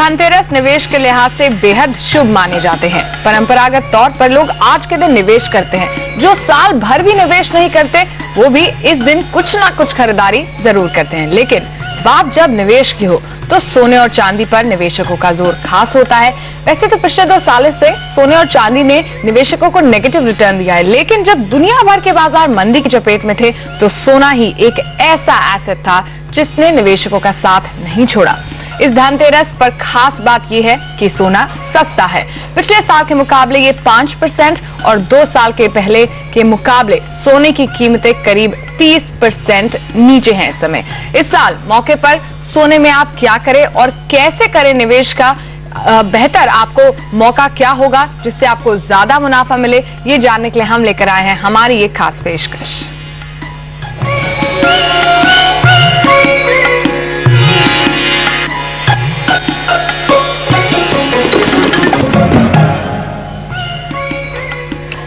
धनतेरस निवेश के लिहाज से बेहद शुभ माने जाते हैं। परंपरागत तौर पर लोग आज के दिन निवेश करते हैं। जो साल भर भी निवेश नहीं करते वो भी इस दिन कुछ ना कुछ खरीदारी जरूर करते हैं। लेकिन बात जब निवेश की हो तो सोने और चांदी पर निवेशकों का जोर खास होता है। वैसे तो पिछले 2 सालों से सोने और चांदी ने निवेशकों को नेगेटिव रिटर्न दिया है, लेकिन जब दुनिया भर के बाजार मंदी की चपेट में थे तो सोना ही एक ऐसा एसेट था जिसने निवेशकों का साथ नहीं छोड़ा। इस धनतेरस पर खास बात यह है कि सोना सस्ता है। पिछले साल के मुकाबले ये 5% और 2 साल के पहले के मुकाबले सोने की कीमतें करीब 30% नीचे हैं इस समय। इस साल मौके पर सोने में आप क्या करें और कैसे करें निवेश का बेहतर आपको मौका क्या होगा जिससे आपको ज्यादा मुनाफा मिले, ये जानने के लिए हम लेकर आए हैं हमारी ये खास पेशकश।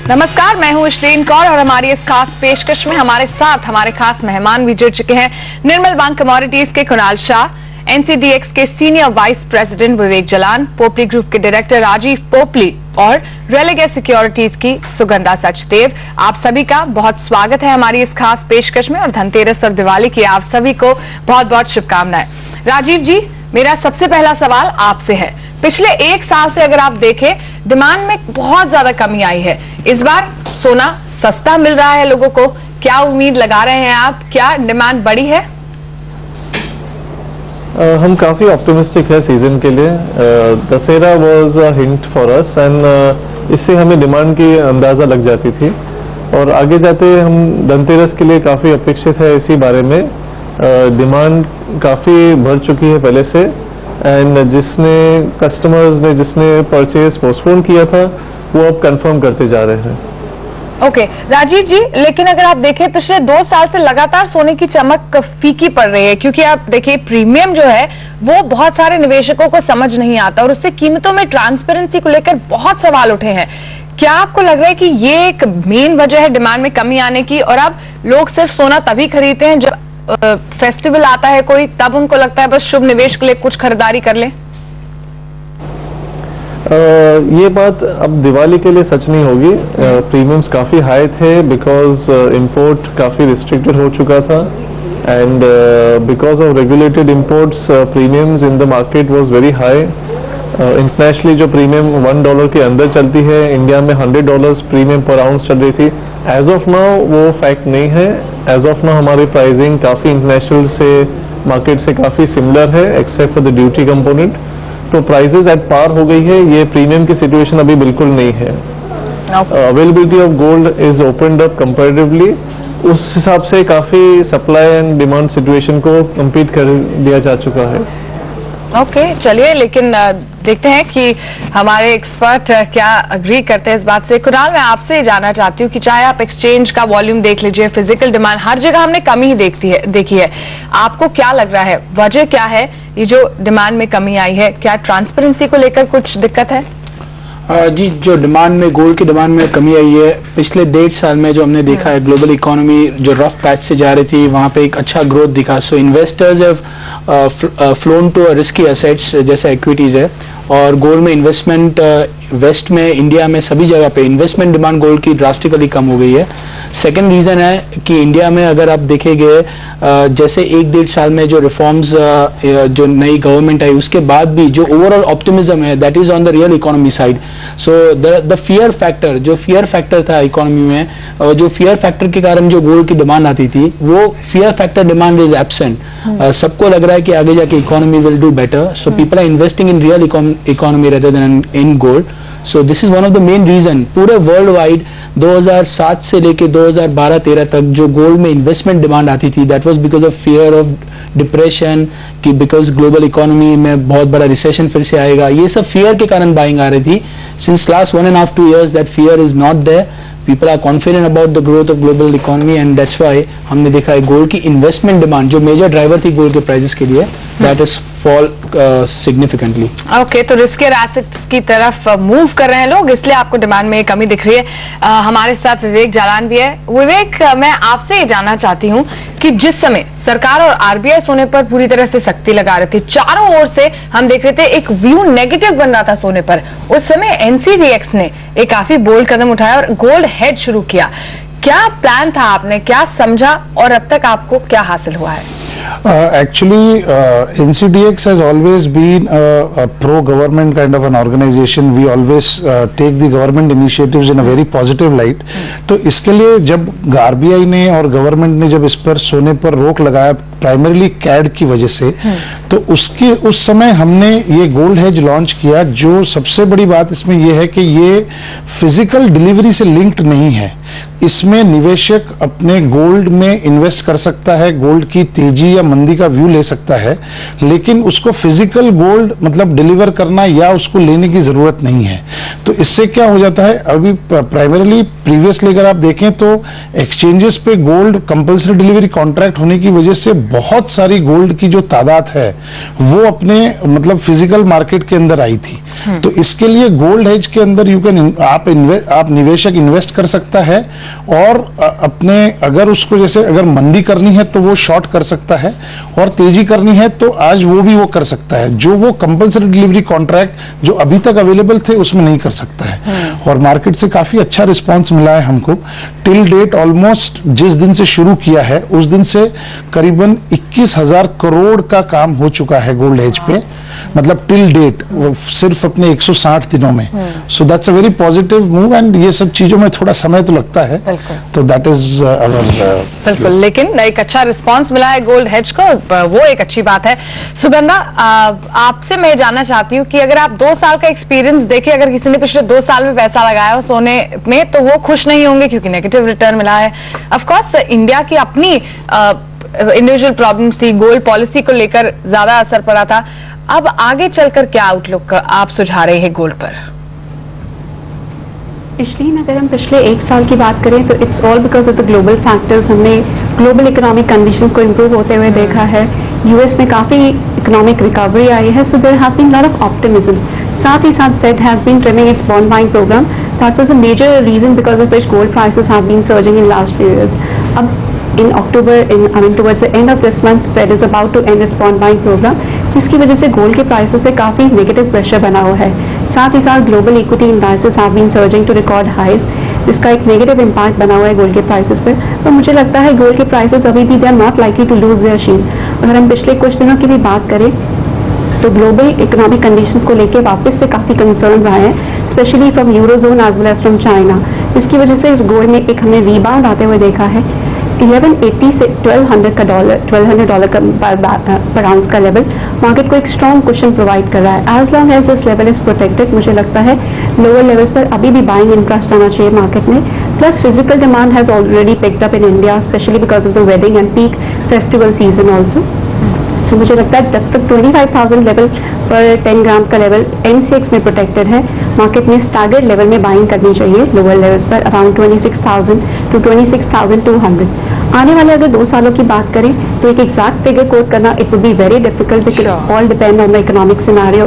नमस्कार, मैं हूं इशलीन कौर और हमारी इस खास पेशकश में हमारे साथ हमारे खास मेहमान भी जुड़ चुके हैं। निर्मल बैंक कमोडिटीज के कुणाल शाह, एनसीडीएक्स के सीनियर वाइस प्रेसिडेंट विवेक जलान, पोपली ग्रुप के डायरेक्टर राजीव पोपली और रेलिगेस सिक्योरिटीज की सुगंधा सचदेव। आप सभी का बहुत स्वागत है हमारी इस खास पेशकश में और धनतेरस और दिवाली की आप सभी को बहुत बहुत शुभकामनाएं। राजीव जी, मेरा सबसे पहला सवाल आपसे है। पिछले 1 साल से अगर आप देखें डिमांड में बहुत ज्यादा कमी आई है। इस बार सोना सस्ता मिल रहा है लोगों को, क्या उम्मीद लगा रहे हैं आप? क्या डिमांड बढ़ी है? हम काफी ऑप्टिमिस्टिक है सीजन के लिए। Dussehra was a hint for us and इससे हमें डिमांड की अंदाजा लग जाती थी और आगे जाते हम धनतेरस के लिए काफी अपेक्षित है इसी बारे में। डिमांड काफी बढ़ चुकी है पहले से एंड जिसने परचेज पोस्टपोन किया था वो अब कंफर्म करते जा रहे हैं। ओके, राजीव जी, लेकिन अगर आप देखें पिछले 2 साल से लगातार सोने की चमक फीकी पड़ रही है, क्योंकि आप देखिए प्रीमियम जो है वो बहुत सारे निवेशकों को समझ नहीं आता और उससे कीमतों में ट्रांसपेरेंसी को लेकर बहुत सवाल उठे हैं। क्या आपको लग रहा है कि ये एक मेन वजह है डिमांड में कमी आने की और अब लोग सिर्फ सोना तभी खरीदते हैं जब फेस्टिवल आता है कोई, तब उनको लगता है बस शुभ निवेश के लिए कुछ खरीदारी कर लें? ये बात अब दिवाली के लिए सच नहीं होगी। प्रीमियम्स काफी हाई थे बिकॉज इंपोर्ट काफी रिस्ट्रिक्टेड हो चुका था and because of regulated imports premiums in the market was very high. Internationally जो प्रीमियम $1 के अंदर चलती है, इंडिया में $100 प्रीमियम पर आउंस चल रही थी। एज ऑफ नाउ वो फैक्ट नहीं है। एज ऑफ नाउ हमारी प्राइसिंग काफी इंटरनेशनल से मार्केट से काफी सिमिलर है except for the duty component. तो प्राइसेस एट पार हो गई है। ये प्रीमियम की सिचुएशन अभी बिल्कुल नहीं है। Availability of gold is opened up comparatively. उस हिसाब से काफी सप्लाई एंड डिमांड सिचुएशन को कंप्लीट कर दिया जा चुका है। ओके, चलिए, लेकिन देखते हैं कि हमारे एक्सपर्ट क्या अग्री करते हैं इस बात से। कुणाल, मैं आपसे जानना चाहती हूँ कि चाहे आप एक्सचेंज का वॉल्यूम देख लीजिए, फिजिकल डिमांड, हर जगह हमने कमी ही देखी है। आपको क्या लग रहा है, वजह क्या है ये जो डिमांड में कमी आई है? क्या ट्रांसपेरेंसी को लेकर कुछ दिक्कत है? जी, जो डिमांड में गोल्ड की डिमांड में कमी आई है पिछले 1.5 साल में जो हमने देखा है, ग्लोबल इकोनॉमी जो रफ पैच से जा रही थी वहाँ पे एक अच्छा ग्रोथ दिखा। So investors have flown to risky assets जैसे इक्विटीज है और गोल्ड में इन्वेस्टमेंट वेस्ट में, इंडिया में, सभी जगह पे इन्वेस्टमेंट डिमांड गोल्ड की ड्रास्टिकली कम हो गई है। सेकंड रीज़न है कि इंडिया में अगर आप देखेंगे जैसे 1-1.5 साल में जो रिफॉर्म्स जो नई गवर्नमेंट आई उसके बाद भी जो ओवरऑल ऑप्टिमिज्म है that is on the real economy side. So the fear factor, जो फियर फैक्टर था इकोनॉमी में, जो फियर फैक्टर के कारण जो गोल्ड की डिमांड आती थी वो fear factor demand is absent. सबको लग रहा है कि आगे जाके economy will do better, so people are investing in real economy rather than in gold. So this is one of the main reason. पूरे वर्ल्ड वाइड 2007 से लेके 2012-13 तक जो गोल्ड में इन्वेस्टमेंट डिमांड आती थी that was because of fear of depression, कि because global economy में बहुत बड़ा रिसेशन फिर से आएगा, ये सब फियर के कारण बाइंग आ रही थी। Since last 1.5-2 years that fear is not there. People are confident about the growth of global economy and that's why हमने देखा है गोल्ड की इन्वेस्टमेंट डिमांड जो मेजर ड्राइवर थी गोल्ड के प्राइसेस के लिए that is fall significantly. Okay, तो रिस्कियर एसेट्स की तरफ मूव कर रहे हैं लोग, इसलिए आपको डिमांड में कमी दिख रही है। हमारे साथ विवेक जालान भी है। विवेक, मैं आपसे ये जानना चाहती हूँ कि जिस समय सरकार और आरबीआई सोने पर पूरी तरह से सख्ती लगा रहे थे, चारों ओर से हम देख रहे थे एक व्यू नेगेटिव बन रहा था सोने पर, उस समय एनसीडीएक्स ने एक काफी बोल्ड कदम उठाया और गोल्ड हेज शुरू किया। क्या प्लान था, आपने क्या समझा और अब तक आपको क्या हासिल हुआ है? Actually, NCDX has always been a pro-government kind of an organization. We always take the government initiatives in a very positive light. तो इसके लिए जब आरबीआई ने और गवर्नमेंट ने जब इस पर सोने पर रोक लगाया प्राइमरीली कैड की वजह से, तो उस समय हमने ये गोल्ड हेज लॉन्च किया। जो सबसे बड़ी बात इसमें ये है कि ये फिजिकल डिलीवरी से लिंक्ड नहीं है। इसमें निवेशक अपने गोल्ड में इन्वेस्ट कर सकता है, गोल्ड की तेजी या मंदी का व्यू ले सकता है, लेकिन उसको फिजिकल गोल्ड मतलब डिलीवर करना या उसको लेने की जरूरत नहीं है। तो इससे क्या हो जाता है, अभी प्राइमरीली प्रीवियसली अगर आप देखें तो एक्सचेंजेस पे गोल्ड कंपल्सरी डिलीवरी कॉन्ट्रैक्ट होने की वजह से बहुत सारी गोल्ड की जो तादाद है वो अपने मतलब फिजिकल मार्केट के अंदर आई थी। तो इसके लिए गोल्ड हेज के अंदर आप निवेशक इन्वेस्ट कर सकता है और अपने अगर उसको जैसे अगर मंदी करनी है तो वो शॉर्ट कर सकता है और तेजी करनी है तो आज वो कर सकता है, जो वो कंपल्सरी डिलीवरी कॉन्ट्रैक्ट जो अभी तक अवेलेबल थे उसमें नहीं कर सकता है। और मार्केट से काफी अच्छा रिस्पांस मिला है हमको। टिल डेट ऑलमोस्ट जिस दिन से शुरू किया है उस दिन से करीबन 21,000 करोड़ का काम हो चुका है गोल्ड हेज पे, मतलब टिल डेट सिर्फ अपने 160 दिनों में। सो that's a very positive move and ये सब चीजों में थोड़ा समय तो लगता है, तो दैट इज अवर बिल्कुल, लेकिन एक अच्छा रिस्पांस मिला है गोल्ड हेज को, वो एक अच्छी बात है। सुगंधा, आपसे मैं जानना चाहती हूँ कि अगर आप 2 साल का एक्सपीरियंस देखें, अगर किसी ने पिछले 2 साल में पैसा लगाया हो सोने में तो वो खुश नहीं होंगे क्योंकि नेगेटिव रिटर्न मिला है। ऑफ कोर्स इंडिया की अपनी इंडिविजुअल प्रॉब्लम्स थी, गोल्ड पॉलिसी को लेकर ज्यादा असर पड़ा था। अब आगे चलकर क्या आउटलुक आप सुझा रहे हैं गोल्ड पर? अगर हम पिछले 1 साल की बात करें तो it's all because of the global factors. हमने ग्लोबल इकोनॉमिक कंडीशंस को इम्प्रूव होते हुए देखा है, यूएस में काफी इकोनॉमिक रिकवरी आई है, so there has been lot of optimism. साथ ही साथ Fed has been trimming its bond buying program, that was a major reason because of which gold prices have been surging in last few years. अब in October, towards the end of this month, Fed is about to end its bond buying program, जिसकी वजह से gold के prices पे काफी negative pressure बना हुआ है। साथ ही साथ global equity indices have been surging to record highs, जिसका एक नेगेटिव इम्पैक्ट बना हुआ है गोल्ड के प्राइसेस पे। तो मुझे लगता है गोल्ड के प्राइसेस अभी भी they are not likely to lose their shield. अगर हम पिछले कुछ दिनों की भी बात करें तो ग्लोबल इकोनॉमिक कंडीशंस को लेकर वापस से काफी कंसर्न आए हैं, specially from Eurozone as well as from China, जिसकी वजह से इस गोल्ड में एक हमने रीबाउंड आते हुए देखा है। 1180 से 1200 डॉलर पर आउंस का लेवल मार्केट को एक स्ट्रॉन्ग कुशन प्रोवाइड कर रहा है। As long as this level is protected, मुझे लगता है लोअर लेवल्स पर अभी भी बाइंग इंटरेस्ट आना चाहिए मार्केट में। Plus physical demand has already picked up in India, specially because of the wedding and peak festival season also. So मुझे लगता है जब तक 25,000 लेवल पर 10 ग्राम का लेवल एनसीएक्स में प्रोटेक्टेड है, मार्केट में स्टैगर्ड लेवल में बाइंग करनी चाहिए लोअर लेवल्स पर अराउंड 26,000 टू 26,200। आने वाले अगर 2 सालों की बात करें तो एक एग्जैक्ट फिगर कोट करना it would be very difficult because all depend on the economic scenario.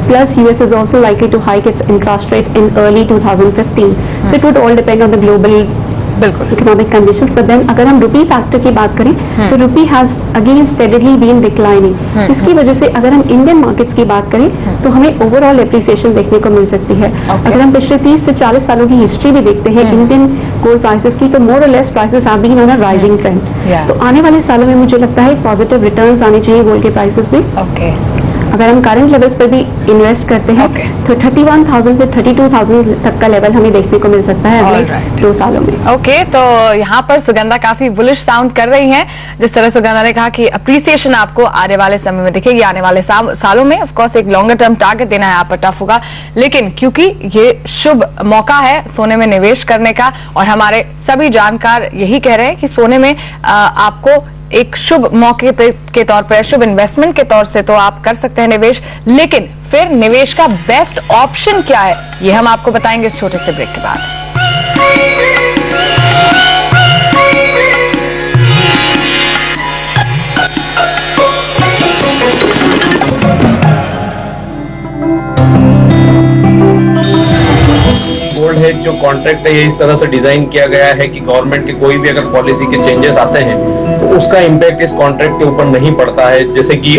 Plus US is also likely to hike its interest rate in early 2015, so it would all depend on the global economic conditions. But then अगर हम rupee factor की बात करें तो rupee has again steadily been declining, जिसकी वजह से अगर हम इंडियन मार्केट्स की बात करें तो हमें ओवरऑल एप्रिसिएशन देखने को मिल सकती है। अगर हम पिछले 30 से 40 सालों की हिस्ट्री भी देखते हैं इंडियन गोल्ड प्राइसेस की, तो मोर और less prices have been on a rising trend. तो आने वाले सालों में मुझे लगता है पॉजिटिव रिटर्न्स आने चाहिए गोल्ड के प्राइसेस में। अगर हम करंट लेवल्स पर भी इन्वेस्ट करते हैं तो 31,000 से 32,000 तक का लेवल हमें देखने को मिल सकता है अगले 2 सालों में। तो यहाँ पर सुगंधा काफी बुलिश साउंड कर रही हैं। जिस तरह सुगंधा ने कहा कि अप्रिसिएशन आपको आने वाले समय में दिखेगी, आने वाले सालों में। ऑफ कोर्स एक लॉन्गर टर्म टारगेट देना है आप पर टफ होगा, लेकिन क्योंकि ये शुभ मौका है सोने में निवेश करने का और हमारे सभी जानकार यही कह रहे हैं कि सोने में आपको एक शुभ मौके के तौर पर, शुभ इन्वेस्टमेंट के तौर से तो आप कर सकते हैं निवेश, लेकिन फिर निवेश का बेस्ट ऑप्शन क्या है ये हम आपको बताएंगे इस छोटे से ब्रेक के बाद। गोल्ड हेज जो कॉन्ट्रैक्ट है ये इस तरह से डिजाइन किया गया है कि गवर्नमेंट की कोई भी अगर पॉलिसी के चेंजेस आते हैं तो उसका इम्पैक्ट इस कॉन्ट्रैक्ट के ऊपर नहीं पड़ता है। जैसे कि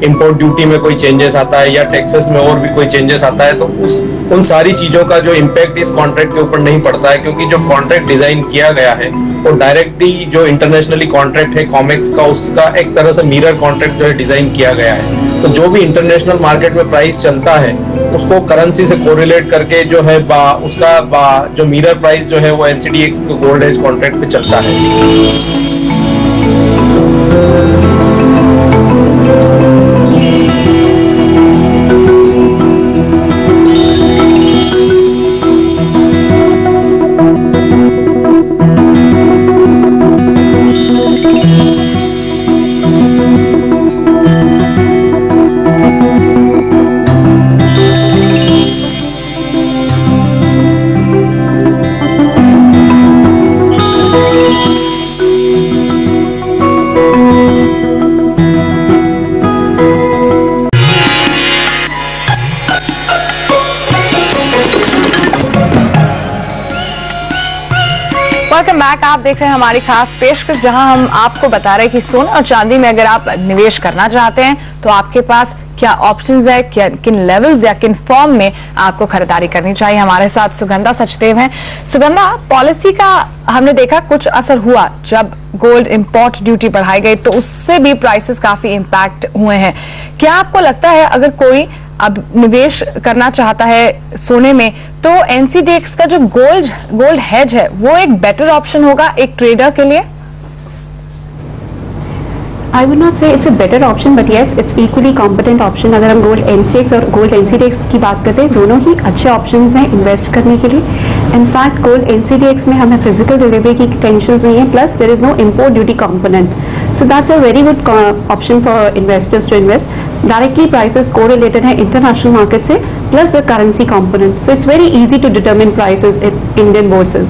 इंपोर्ट ड्यूटी में कोई चेंजेस आता है या टैक्सेस में और भी कोई चेंजेस आता है तो उन सारी चीजों का जो इम्पैक्ट इस कॉन्ट्रैक्ट के ऊपर नहीं पड़ता है, क्योंकि जो कॉन्ट्रैक्ट डिजाइन किया गया है वो डायरेक्टली जो इंटरनेशनली कॉन्ट्रैक्ट है कॉमेक्स का, उसका एक तरह से मिरर कॉन्ट्रैक्ट जो है डिजाइन किया गया है। तो जो भी इंटरनेशनल मार्केट में प्राइस चलता है उसको करेंसी से कोरिलेट करके जो है उसका जो मिरर प्राइस जो है वो NCDX गोल्ड हेज कॉन्ट्रैक्ट पे चलता है। Welcome back. आप देख रहे हैं हमारी खास पेशकश, जहां हम आपको बता रहे हैं कि सोना और चांदी में अगर आप निवेश करना चाहते हैं तो आपके पास क्या ऑप्शंस है, क्या किन लेवल्स या किन फॉर्म में आपको खरीदारी करनी चाहिए। हमारे साथ सुगंधा सचदेव हैं। सुगंधा, पॉलिसी का हमने देखा कुछ असर हुआ जब गोल्ड इंपोर्ट ड्यूटी बढ़ाई गई तो उससे भी प्राइसेस काफी इंपैक्ट हुए हैं। क्या आपको लगता है अगर कोई अब निवेश करना चाहता है सोने में तो NCDX का जो गोल्ड हेज है वो एक बेटर ऑप्शन होगा एक ट्रेडर के लिए? I would not say it's a better option, but yes, it's equally competent option. अगर हम गोल्ड NCDX और गोल्ड NCDX की बात करते हैं, दोनों ही अच्छे ऑप्शंस हैं इन्वेस्ट करने के लिए। इनफैक्ट गोल्ड NCDX में हमें फिजिकल डिलीवरी की टेंशन नहीं है, plus there is no import duty component, so that's a very good option for investors to invest. Directly prices correlated है इंटरनेशनल मार्केट से, plus the currency component, so it's very easy to determine prices in Indian bourses.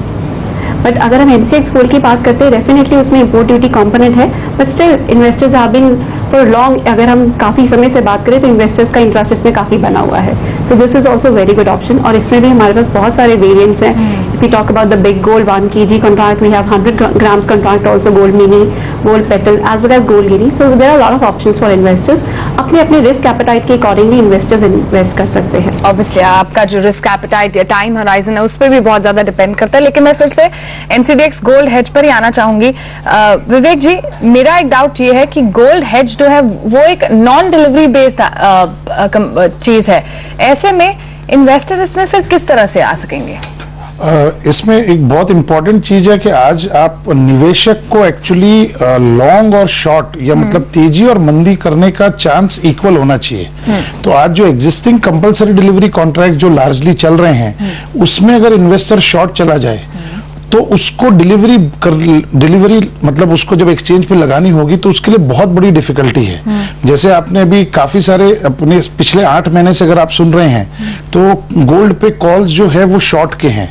But अगर हम NCDX gold की बात करते हैं, definitely उसमें import duty component है, but still investors have been for long, अगर हम काफी समय से बात करें तो इन्वेस्टर्स का इंटरेस्ट इसमें काफी बना हुआ है। सो this is also very good option. और इसमें भी हमारे पास बहुत सारे वेरिएंट्स हैं। If you talk about the big gold 1 kg contract, we have 100 grams contract also, gold mini, gold petal, as well as gold Giri. So there are a lot of options for investors। अपने अपने risk appetite के accordingly investors invest कर सकते हैं। Obviously आपका जो risk appetite या time horizon है उस पर भी बहुत ज्यादा डिपेंड करता है। लेकिन मैं फिर से NCDX गोल्ड हेज पर ही आना चाहूंगी। विवेक जी, मेरा एक डाउट ये है कि गोल्ड हेज जो है वो एक नॉन डिलीवरी बेस्ड चीज है, ऐसे में इन्वेस्टर इसमें फिर किस तरह से आ सकेंगे? इसमें एक बहुत इंपॉर्टेंट चीज है कि आज आप निवेशक को एक्चुअली लॉन्ग और शॉर्ट या मतलब तेजी और मंदी करने का चांस इक्वल होना चाहिए। तो आज जो एग्जिस्टिंग कंपलसरी डिलीवरी कॉन्ट्रैक्ट जो लार्जली चल रहे हैं उसमें अगर इन्वेस्टर शॉर्ट चला जाए तो उसको डिलीवरी मतलब उसको जब एक्सचेंज पे लगानी होगी तो उसके लिए बहुत बड़ी डिफिकल्टी है। जैसे आपने अभी काफी सारे अपने पिछले 8 महीने से अगर आप सुन रहे हैं तो गोल्ड पे कॉल्स जो है वो शॉर्ट के हैं।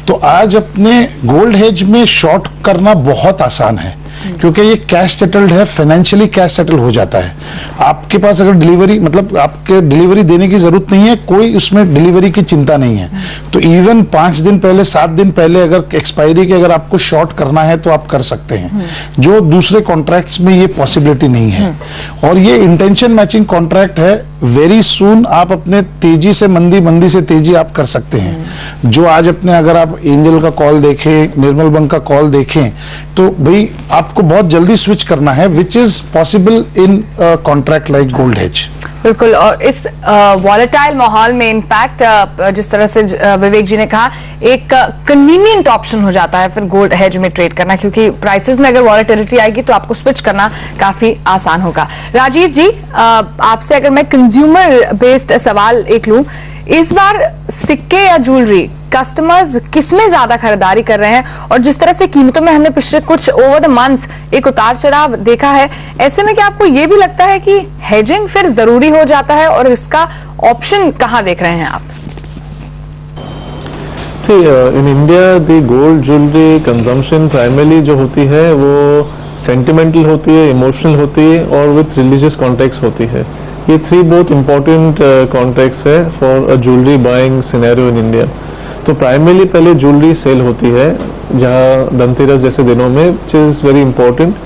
तो आज अपने गोल्ड हेज में शॉर्ट करना बहुत आसान है क्योंकि ये कैश सेटल्ड है, फाइनेंशियली कैश सेटल हो जाता है। आपके पास अगर डिलीवरी मतलब आपके डिलीवरी देने की जरूरत नहीं है, कोई उसमें डिलीवरी की चिंता नहीं है। तो इवन 5 दिन पहले 7 दिन पहले अगर एक्सपायरी के अगर आपको शॉर्ट करना है तो आप कर सकते हैं, जो दूसरे कॉन्ट्रैक्ट्स में ये पॉसिबिलिटी नहीं है। और ये इंटेंशन मैचिंग कॉन्ट्रैक्ट है। वेरी सून आप अपने तेजी से मंदी, मंदी से तेजी आप कर सकते हैं। जो आज अपने अगर आप एंजल का कॉल देखें, निर्मल बैंक का कॉल देखें तो भाई आपको बहुत जल्दी स्विच करना है, which is possible in contract like gold hedge. बिल्कुल। और इस वॉलेटाइल माहौल में इनफैक्ट जिस तरह से विवेक जी ने कहा, एक कन्वीनियंट ऑप्शन हो जाता है फिर गोल्ड हेज में ट्रेड करना, क्योंकि प्राइसेस में अगर वॉलेटिलिटी आएगी तो आपको स्विच करना काफी आसान होगा। राजीव जी, आपसे अगर मैं कंज्यूमर बेस्ड सवाल एक लूं, इस बार सिक्के या ज्वेलरी कस्टमर्स किसमें ज्यादा खरीदारी कर रहे हैं? और जिस तरह से कीमतों में हमने पिछले कुछ ओवर द मंथ्स एक उतार चढ़ाव देखा है, ऐसे में क्या आपको ये भी लगता है कि हेजिंग फिर जरूरी हो जाता है और इसका ऑप्शन कहाँ देख रहे हैं आप? In India the gold jewellery consumption primarily जो होती है वो सेंटिमेंटल होती है, इमोशनल होती है और विथ रिलीजियस कॉन्टेक्स्ट होती है। ये 3 बहुत इंपॉर्टेंट कॉन्टेक्स्ट है for a jewellery buying scenario in India. तो प्राइमरीली पहले ज्वेलरी सेल होती है, जहाँ धनतेरस जैसे दिनों में, which is very important.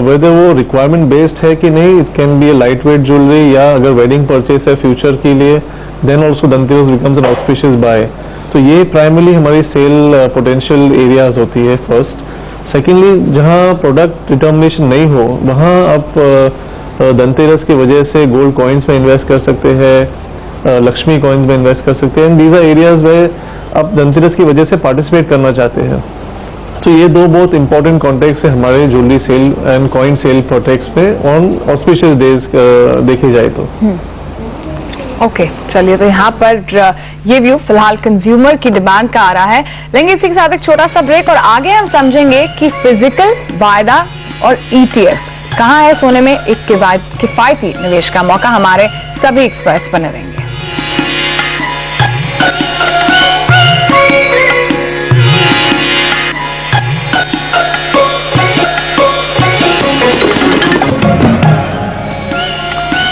Whether वो रिक्वायरमेंट बेस्ड है कि नहीं, it can be a light weight jewellery, या अगर वेडिंग परचेस है फ्यूचर के लिए, then also Dhanteras becomes an auspicious buy. तो ये प्राइमरली हमारी सेल पोटेंशियल एरियाज होती है फर्स्ट। सेकेंडली, जहाँ प्रोडक्ट डिटर्मिनेशन नहीं हो, वहाँ आप धनतेरस की वजह से गोल्ड कॉइन्स में इन्वेस्ट कर सकते हैं, लक्ष्मी कॉइन्स में इन्वेस्ट कर सकते हैं, एंड दीज आर एरियाज वे आप धनतेरस की वजह से पार्टिसिपेट करना चाहते हैं। तो ये दो बहुत इंपॉर्टेंट कॉन्टेक्ट्स है हमारे jewellery sale and coin sale prospects पे ऑन ऑस्पिशियस डेज देखे जाए तो। ओके, चलिए, तो यहाँ पर ये व्यू फिलहाल कंज्यूमर की डिमांड का आ रहा है। लेंगे इसी के साथ एक छोटा सा ब्रेक और आगे हम समझेंगे कि फिजिकल, वायदा और ETFs कहाँ है सोने में एक किफायती निवेश का मौका। हमारे सभी एक्सपर्ट्स बने रहेंगे।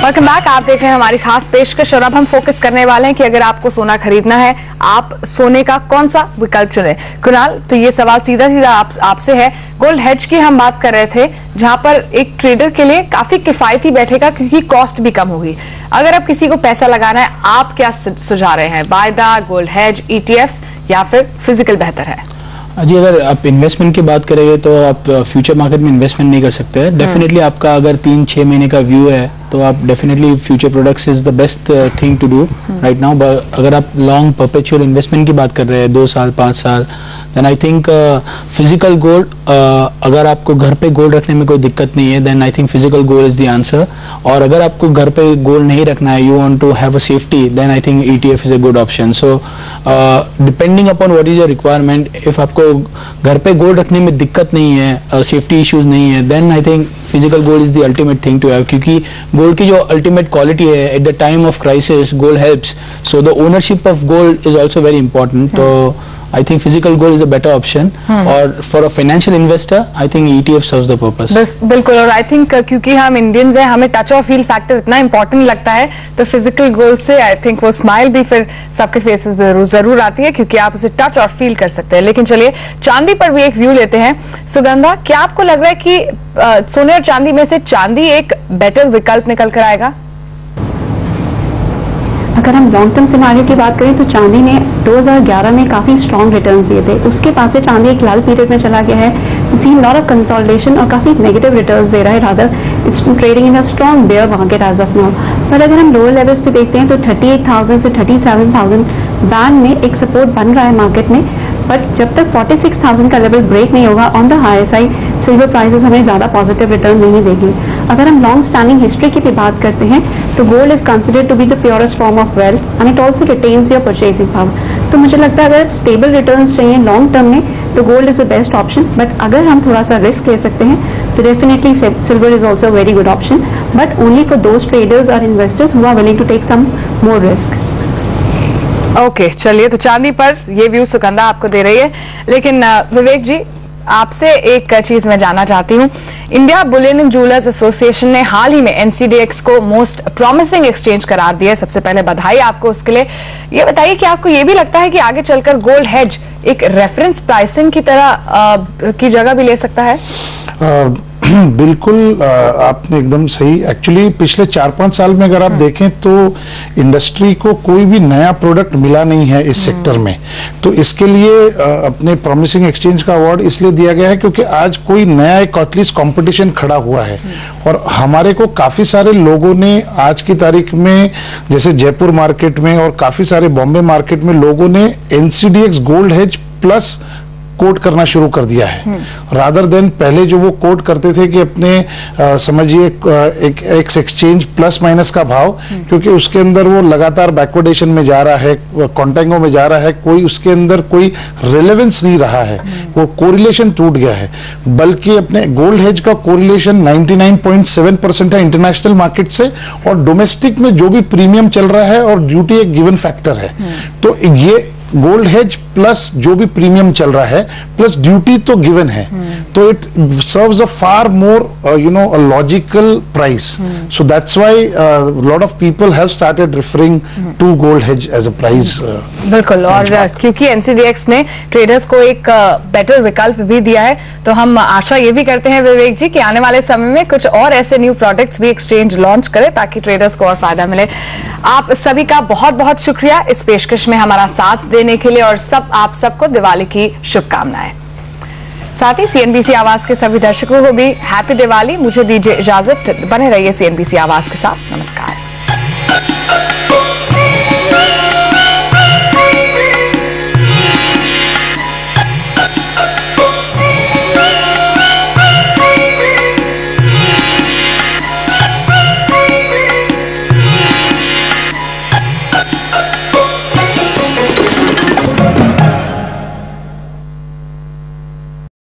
वेलकम बैक, आप देख रहे हैं हमारी खास पेशकश और अब हम फोकस करने वाले हैं कि अगर आपको सोना खरीदना है, आप सोने का कौन सा विकल्प चुने। कुणाल, तो ये सवाल सीधा सीधा आपसे है। गोल्ड हेज की हम बात कर रहे थे, जहां पर एक ट्रेडर के लिए काफी किफायती बैठेगा क्योंकि कॉस्ट भी कम होगी। अगर आप किसी को पैसा लगाना है, आप क्या सुझा रहे हैं? वायदा, गोल्ड हेज, ETFs या फिर फिजिकल बेहतर है? जी, अगर आप इन्वेस्टमेंट की बात करेंगे तो आप फ्यूचर मार्केट में इन्वेस्टमेंट नहीं कर सकते हैं। डेफिनेटली आपका अगर 3-6 महीने का व्यू है तो आप definitely future products is the best thing to do right now. अगर आप लॉन्ग परपेचुअल इन्वेस्टमेंट की बात कर रहे हैं 2 साल 5 साल, then I think physical gold, अगर आपको घर पे गोल्ड रखने में कोई दिक्कत नहीं है, then I think physical gold is the answer. और अगर आपको घर पे गोल्ड नहीं रखना है, you want to have a safety, then I think ETF is a good option. So depending upon what is your requirement, if आपको घर पे गोल्ड रखने में दिक्कत नहीं है, सेफ्टी इश्यूज नहीं है, then I think physical gold is the ultimate thing to have, क्योंकि गोल्ड की जो अल्टीमेट क्वालिटी है, at the time of crisis gold helps, so the ownership of gold is also very important. तो I think physical gold is a better option, और for a financial investor, I think ETF serves the purpose. बस बिल्कुल, और I think क्योंकि हम Indians हैं, हमें touch और फील फैक्टर इतना इंपॉर्टेंट लगता है, तो फिजिकल गोल्ड से आई थिंक वो स्माइल भी फिर सबके फेसेस पे जरूर आती है क्योंकि आप उसे टच और फील कर सकते हैं। लेकिन चलिए चांदी पर भी एक व्यू लेते हैं। सुगंधा, क्या आपको लग रहा है कि सोने और चांदी में से चांदी एक बेटर विकल्प निकल कर आएगा? अगर हम लॉन्ग टर्म सिनारियो की बात करें तो चांदी ने 2011 में काफी स्ट्रॉन्ग रिटर्न्स दिए थे। उसके बाद से चांदी एक लाल पीरियड में चला गया है, सीन लॉट ऑफ कंसोलिडेशन और काफी नेगेटिव रिटर्न्स दे रहा है। Rather it's trading in a strong bear market as of now. पर अगर हम लोअर लेवल्स पे देखते हैं तो 38,000 से 37,000 बैंड में एक सपोर्ट बन रहा है मार्केट में, बट जब तक 46,000 का लेवल ब्रेक नहीं होगा on the higher side, silver prices हमें ज्यादा पॉजिटिव रिटर्न नहीं देगी। अगर हम लॉन्ग स्टैंडिंग हिस्ट्री की भी बात करते हैं तो gold is considered to be the purest form of wealth and it also retains your purchasing power. तो मुझे लगता है अगर स्टेबल रिटर्न्स चाहिए लॉन्ग टर्म में तो gold is the best option, but अगर हम थोड़ा सा रिस्क ले सकते हैं तो definitely silver is also very good option, but only for those traders और investors who are willing to take some more risk. Okay, चलिए, तो चांदी पर ये व्यू सुगंधा आपको दे रही है। लेकिन विवेक जी, आपसे एक चीज मैं जानना चाहती हूँ। India Boolean and jewellers association ने हाल ही में NCDX को मोस्ट प्रॉमिसिंग एक्सचेंज करार दिया है। सबसे पहले बधाई आपको उसके लिए। ये बताइए कि आपको ये भी लगता है कि आगे चलकर गोल्ड हेज एक रेफरेंस प्राइसिंग की तरह की जगह भी ले सकता है? बिल्कुल, आपने एकदम सही। एक्चुअली पिछले 4-5 साल में अगर आप देखें तो इंडस्ट्री को कोई भी नया प्रोडक्ट मिला नहीं है इस सेक्टर में, तो इसके लिए अपने प्रॉमिसिंग एक्सचेंज का अवार्ड इसलिए दिया गया है क्योंकि आज कोई नया एक एटलीस्ट कंपटीशन खड़ा हुआ है। और हमारे को काफी सारे लोगों ने आज की तारीख में, जैसे जयपुर मार्केट में और काफी सारे बॉम्बे मार्केट में लोगों ने NCDX gold hedge plus coat करना शुरू कर दिया है, रादर देन पहले जो वो कोट करते थे कि अपने समझिए एक एक्सचेंज प्लस माइनस का भाव, क्योंकि उसके अंदर वो लगातार बैकवर्डेशन में जा रहा है, कॉन्टेंगो में जा रहा है, कोई उसके अंदर कोई रिलेवेंस नहीं रहा है, वो कोरिलेशन टूट गया है। बल्कि अपने गोल्ड हेज का कोरिलेशन 99.7% है इंटरनेशनल मार्केट से, और डोमेस्टिक में जो भी प्रीमियम चल रहा है और ड्यूटी एक गिवन फैक्टर है। तो ये गोल्ड हेज प्लस जो भी प्रीमियम चल रहा है प्लस ड्यूटी तो गिवन है, तो it serves a far more a logical price. So that's why lot of people have started referring to gold hedge as a price. बिल्कुल, और क्योंकि एनसीडीएक्स ने ट्रेडर्स को एक बेटर विकल्प भी दिया है, तो हम आशा ये भी करते हैं विवेक जी कि आने वाले समय में कुछ और ऐसे न्यू प्रोडक्ट्स भी एक्सचेंज लॉन्च करे ताकि ट्रेडर्स को और फायदा मिले. आप सभी का बहुत बहुत शुक्रिया इस पेशकश में हमारा साथ देने के लिए, और आप सबको दिवाली की शुभकामनाएं. साथ ही सीएनबीसी आवाज के सभी दर्शकों को भी हैप्पी दिवाली. मुझे दीजिए इजाजत, बने रहिए सीएनबीसी आवाज के साथ. नमस्कार.